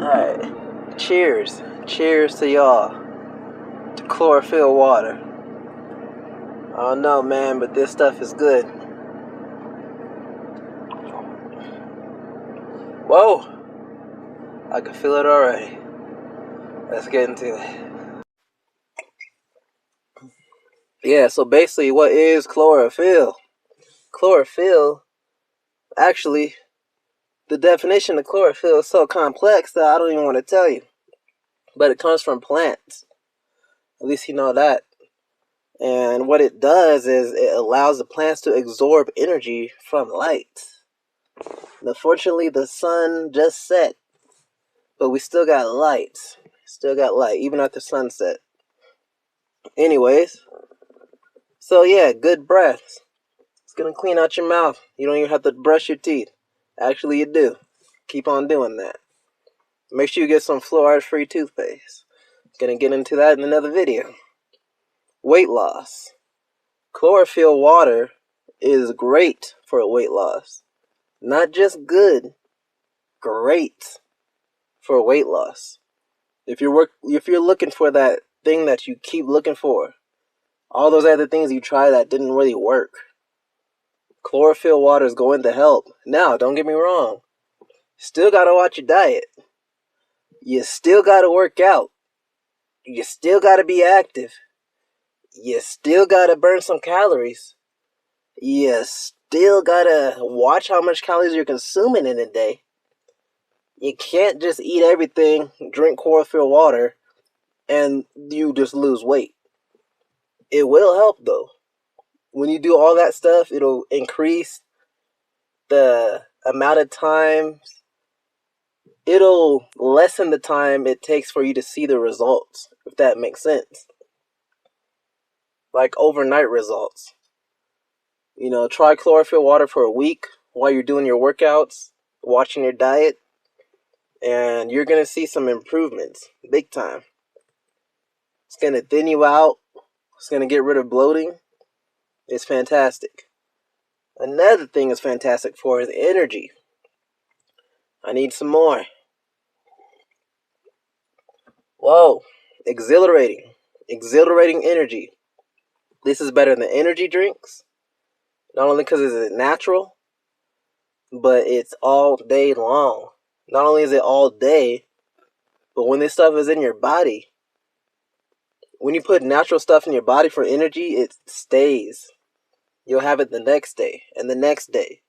Alright, cheers. Cheers to y'all. To chlorophyll water. I don't know, man, but this stuff is good. Whoa! I can feel it already. Let's get into it. Yeah, so basically, what is chlorophyll? Chlorophyll, actually, the definition of chlorophyll is so complex that I don't even want to tell you. But it comes from plants. At least you know that. And what it does is it allows the plants to absorb energy from light. Unfortunately, the sun just set, but we still got light. Still got light, even after sunset. Anyways, so yeah, good breath. It's gonna clean out your mouth. You don't even have to brush your teeth. Actually, you do. Keep on doing that. Make sure you get some fluoride-free toothpaste. Gonna get into that in another video. Weight loss. Chlorophyll water is great for weight loss. Not just good, great for weight loss. If you're looking for that thing that you keep looking for, all those other things you try that didn't really work, chlorophyll water is going to help. Now, don't get me wrong. Still gotta watch your diet. You still gotta work out. You still gotta be active. You still gotta burn some calories. You still gotta watch how much calories you're consuming in a day. You can't just eat everything, drink chlorophyll water, and you just lose weight. It will help though. When you do all that stuff, it'll increase the amount of time. It'll lessen the time it takes for you to see the results, if that makes sense. Like overnight results. You know, try chlorophyll water for a week while you're doing your workouts, watching your diet, and you're going to see some improvements, big time. It's going to thin you out. It's going to get rid of bloating. It's fantastic. Another thing it's fantastic for is energy. I need some more. Whoa, exhilarating. Exhilarating energy. This is better than energy drinks. Not only because it's natural, but it's all day long. Not only is it all day, but when this stuff is in your body, when you put natural stuff in your body for energy, it stays. You'll have it the next day and the next day.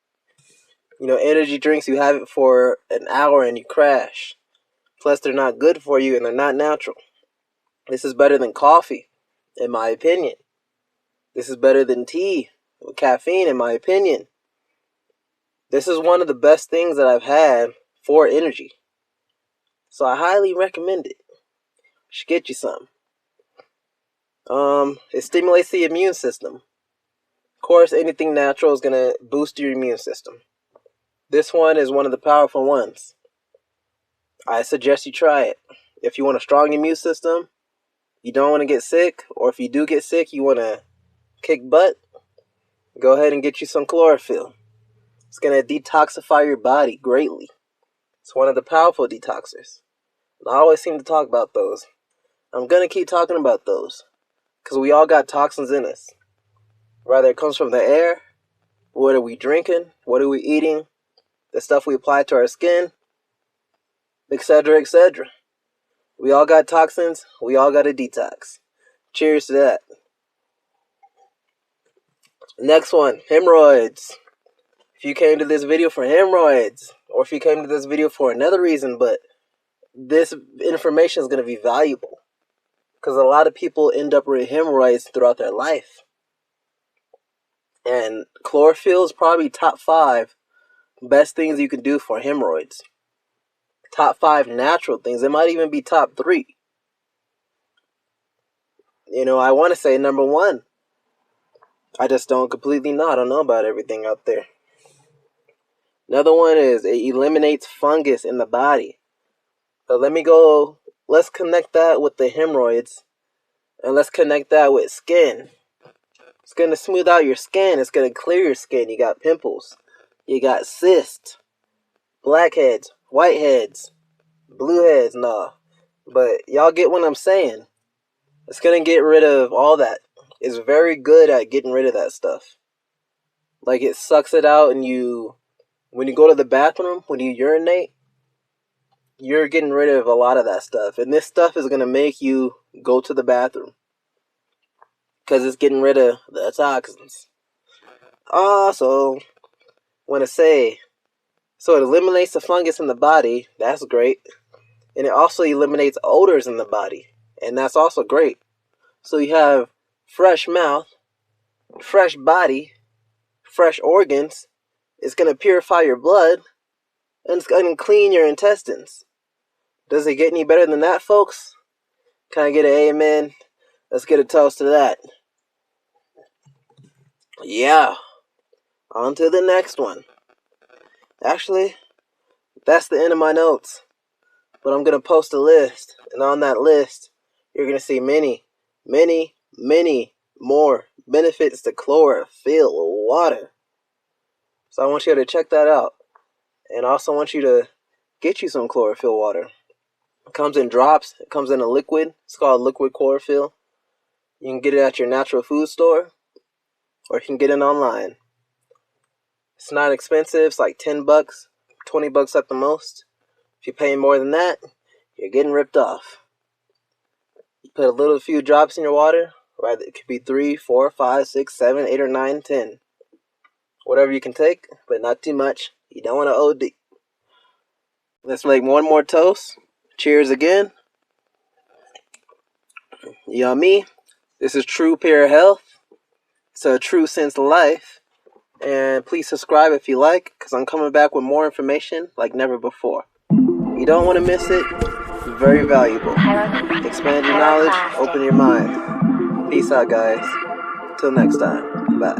You know, energy drinks, you have it for an hour and you crash. Plus, they're not good for you and they're not natural. This is better than coffee, in my opinion. This is better than tea with caffeine, in my opinion. This is one of the best things that I've had for energy. So I highly recommend it. You should get you some. It stimulates the immune system. Of course, anything natural is going to boost your immune system. This one is one of the powerful ones. I suggest you try it. If you want a strong immune system, you don't want to get sick, or if you do get sick, you want to kick butt, go ahead and get you some chlorophyll. It's going to detoxify your body greatly. It's one of the powerful detoxers. I always seem to talk about those. I'm going to keep talking about those. Because we all got toxins in us. Whether it comes from the air, what are we drinking, what are we eating, the stuff we apply to our skin, etc., etc. We all got toxins. We all got a detox. Cheers to that. Next one, hemorrhoids. If you came to this video for hemorrhoids, or if you came to this video for another reason, but this information is going to be valuable. Because a lot of people end up with hemorrhoids throughout their life. And chlorophyll is probably top 5 best things you can do for hemorrhoids. Top 5 natural things. It might even be top 3. You know, I want to say number 1. I just don't completely know. I don't know about everything out there. Another one is it eliminates fungus in the body. So let's connect that with the hemorrhoids. And let's connect that with skin. It's going to smooth out your skin. It's going to clear your skin. You got pimples. You got cysts, blackheads, whiteheads, blueheads, nah. But y'all get what I'm saying. It's gonna get rid of all that. It's very good at getting rid of that stuff. Like it sucks it out, and when you go to the bathroom, when you urinate, you're getting rid of a lot of that stuff. And this stuff is gonna make you go to the bathroom. Because it's getting rid of the toxins. Also, want to say, so it eliminates the fungus in the body. That's great. And it also eliminates odors in the body. And that's also great. So you have fresh mouth, fresh body, fresh organs. It's going to purify your blood. And it's going to clean your intestines. Does it get any better than that, folks? Can I get an amen? Let's get a toast to that. Yeah. On to the next one. Actually, that's the end of my notes. But I'm going to post a list. And on that list, you're going to see many, many, many more benefits to chlorophyll water. So I want you to check that out. And I also want you to get you some chlorophyll water. It comes in drops. It comes in a liquid. It's called liquid chlorophyll. You can get it at your natural food store. Or you can get it online. It's not expensive. It's like $10, $20 at the most. If you pay more than that, you're getting ripped off. You put a few drops in your water. Right? It could be 3, 4, 5, 6, 7, 8, or 9, 10. Whatever you can take, but not too much. You don't want to OD. Let's make one more toast. Cheers again. Yummy. This is True Pure Health. It's a true sense of life. And please subscribe if you like, because I'm coming back with more information like never before. You don't want to miss it. It's very valuable. Expand your knowledge, open your mind. Peace out, guys. Till next time. Bye.